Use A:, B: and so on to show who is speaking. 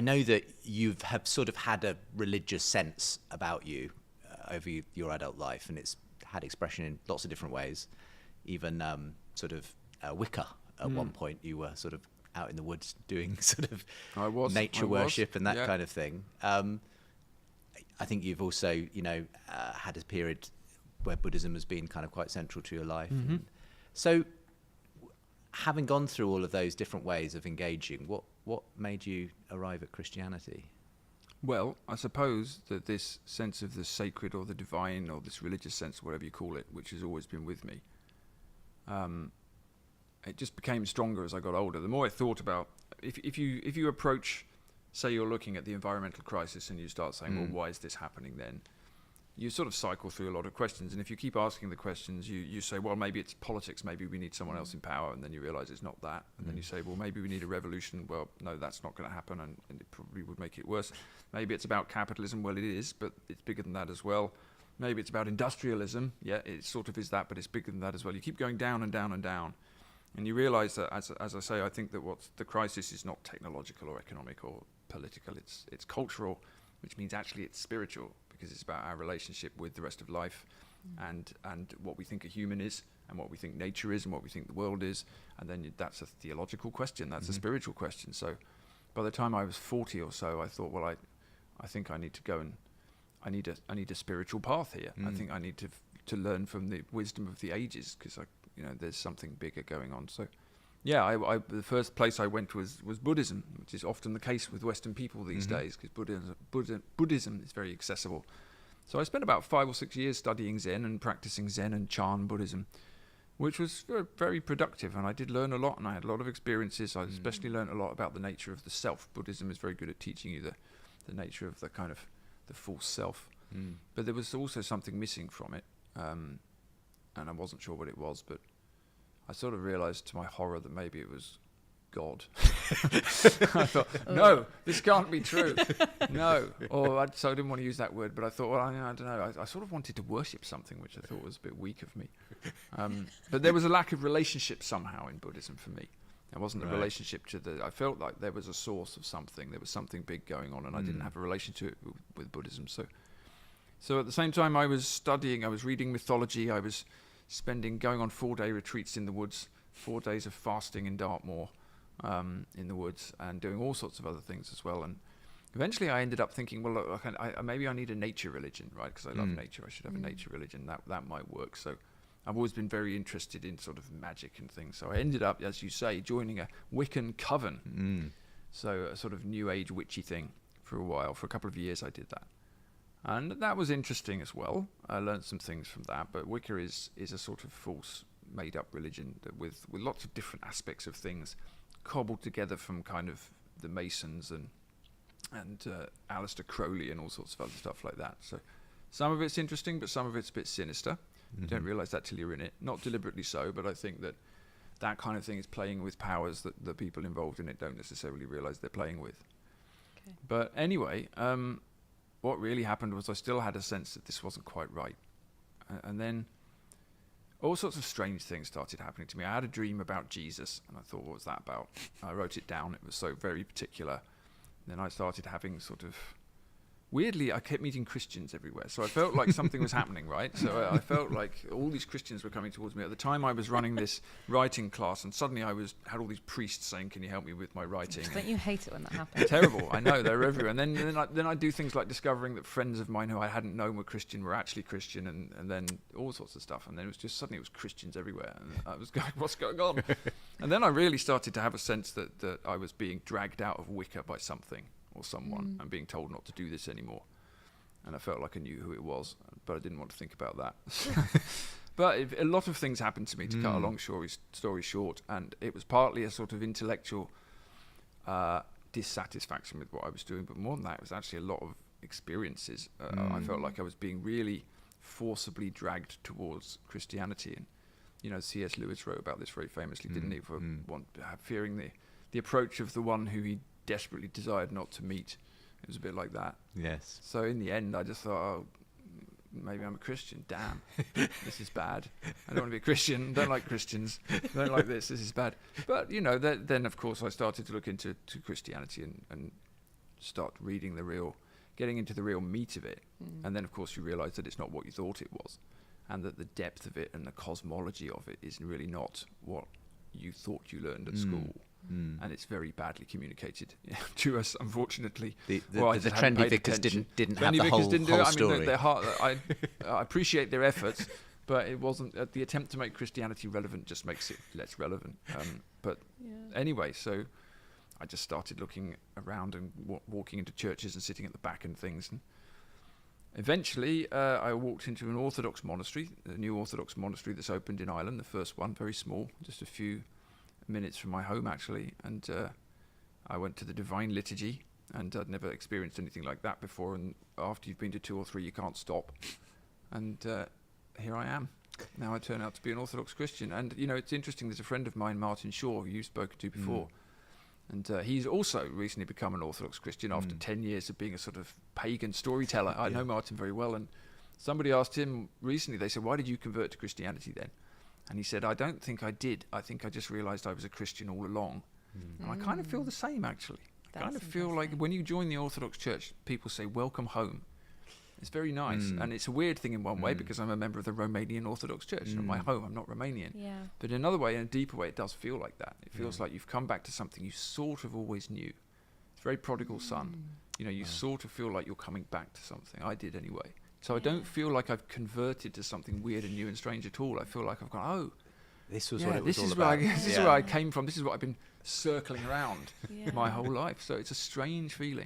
A: I know that you have sort of had a religious sense about you over your adult life, and it's had expression in lots of different ways. Even sort of Wicca at one point, you were sort of out in the woods doing sort of nature worship and that kind of thing. I think you've also, had a period where Buddhism has been kind of quite central to your life.
B: Mm-hmm.
A: So, having gone through all of those different ways of engaging, what made you arrive at Christianity?
B: Well, I suppose that this sense of the sacred or the divine or this religious sense, whatever you call it, which has always been with me, it just became stronger as I got older. The more I thought about, if you approach, say you're looking at the environmental crisis and you start saying, well, why is this happening then? You sort of cycle through a lot of questions, and if you keep asking the questions, you say, well, maybe it's politics, maybe we need someone else in power, and then you realize it's not that, and then you say, well, maybe we need a revolution. Well, no, that's not going to happen, and it probably would make it worse. Maybe it's about capitalism. Well, it is, but it's bigger than that as well. Maybe it's about industrialism. Yeah, it sort of is that, but it's bigger than that as well. You keep going down and down and down, and you realize that, as I say, I think that what's the crisis is not technological or economic or political. It's cultural, which means actually it's spiritual, because it's about our relationship with the rest of life, and what we think a human is, and what we think nature is, and what we think the world is, and then that's a theological question. That's a spiritual question. So, by the time I was 40 or so, I thought, well, I think I need to go and I need a spiritual path here. I think I need to learn from the wisdom of the ages, because there's something bigger going on. So, yeah, I the first place I went was Buddhism, which is often the case with Western people these days, because Buddhism is very accessible. So I spent about 5 or 6 years studying Zen and practicing Zen and Chan Buddhism, which was very productive, and I did learn a lot, and I had a lot of experiences. I especially learned a lot about the nature of the self. Buddhism is very good at teaching you the nature of the kind of the false self. But there was also something missing from it, and I wasn't sure what it was, but I sort of realized to my horror that maybe it was God. I thought, no, this can't be true. No. So I didn't want to use that word, but I thought, well, I don't know. I sort of wanted to worship something, which I thought was a bit weak of me. But there was a lack of relationship somehow in Buddhism for me. There wasn't a relationship I felt like there was a source of something. There was something big going on, and I didn't have a relationship with Buddhism. So at the same time I was studying, I was reading mythology, I was going on 4-day retreats in the woods, 4 days of fasting in Dartmoor in the woods, and doing all sorts of other things as well. And eventually I ended up thinking, well, look, maybe I need a nature religion, right? Because I love nature. I should have a nature religion. That might work. So I've always been very interested in sort of magic and things. So I ended up, as you say, joining a Wiccan coven. So a sort of new age witchy thing for a while. For a couple of years I did that. And that was interesting as well. I learned some things from that. But Wicca is a sort of false, made-up religion with lots of different aspects of things cobbled together from kind of the Masons and Aleister Crowley and all sorts of other stuff like that. So some of it's interesting, but some of it's a bit sinister. You don't realise that till you're in it. Not deliberately so, but I think that kind of thing is playing with powers that the people involved in it don't necessarily realise they're playing with. Okay. But anyway, what really happened was I still had a sense that this wasn't quite right. And then all sorts of strange things started happening to me. I had a dream about Jesus, and I thought, what was that about? I wrote it down. It was so very particular. And then I started having sort of... Weirdly, I kept meeting Christians everywhere, so I felt like something was happening, right? So I felt like all these Christians were coming towards me. At the time, I was running this writing class, and suddenly I had all these priests saying, "Can you help me with my writing?"
C: Don't you hate it when that happens?
B: Terrible. I know, they're everywhere. And then I do things like discovering that friends of mine who I hadn't known were Christian were actually Christian, and then all sorts of stuff. And then suddenly it was Christians everywhere, and I was going, "What's going on?" And then I really started to have a sense that I was being dragged out of Wicca by something or someone, and being told not to do this anymore. And I felt like I knew who it was, but I didn't want to think about that. But a lot of things happened to me, to cut a long story short, and it was partly a sort of intellectual dissatisfaction with what I was doing, but more than that, it was actually a lot of experiences. I felt like I was being really forcibly dragged towards Christianity. And C.S. Lewis wrote about this very famously, didn't he? For fearing the approach of the one who he desperately desired not to meet. It was a bit like that.
A: Yes.
B: So in the end, I just thought, maybe I'm a Christian. Damn, this is bad. I don't want to be a Christian. Don't like Christians. Don't like this. This is bad. But then of course I started to look into Christianity, and start getting into the real meat of it. And then, of course, you realise that it's not what you thought it was, and that the depth of it and the cosmology of it is really not what you thought you learned at school. And it's very badly communicated to us, unfortunately.
A: The trendy vicars didn't have the whole story.
B: I appreciate their efforts, but it wasn't. The attempt to make Christianity relevant just makes it less relevant. Anyway, so I just started looking around and walking into churches and sitting at the back and things. And eventually, I walked into an Orthodox monastery, a new Orthodox monastery that's opened in Ireland, the first one, very small, just a few minutes from my home actually, and I went to the Divine Liturgy, and I'd never experienced anything like that before, and after you've been to 2 or 3 you can't stop, and here I am. Now I turn out to be an Orthodox Christian, and it's interesting, there's a friend of mine, Martin Shaw, who you've spoken to before, and he's also recently become an Orthodox Christian after 10 years of being a sort of pagan storyteller. I know Martin very well, and somebody asked him recently, they said, why did you convert to Christianity then? And he said, I don't think I did. I think I just realised I was a Christian all along. And I kind of feel the same, actually. I kind of feel like when you join the Orthodox Church, people say, welcome home. It's very nice. And it's a weird thing in one way, because I'm a member of the Romanian Orthodox Church. It's not my home. I'm not Romanian.
C: Yeah.
B: But in another way, in a deeper way, it does feel like that. It feels like you've come back to something you sort of always knew. It's very prodigal son. You sort of feel like you're coming back to something. I did anyway. So I don't feel like I've converted to something weird and new and strange at all. I feel like I've gone,
A: this was what it was all
B: about.
A: about.
B: This is where I came from. This is what I've been circling around my whole life. So it's a strange feeling.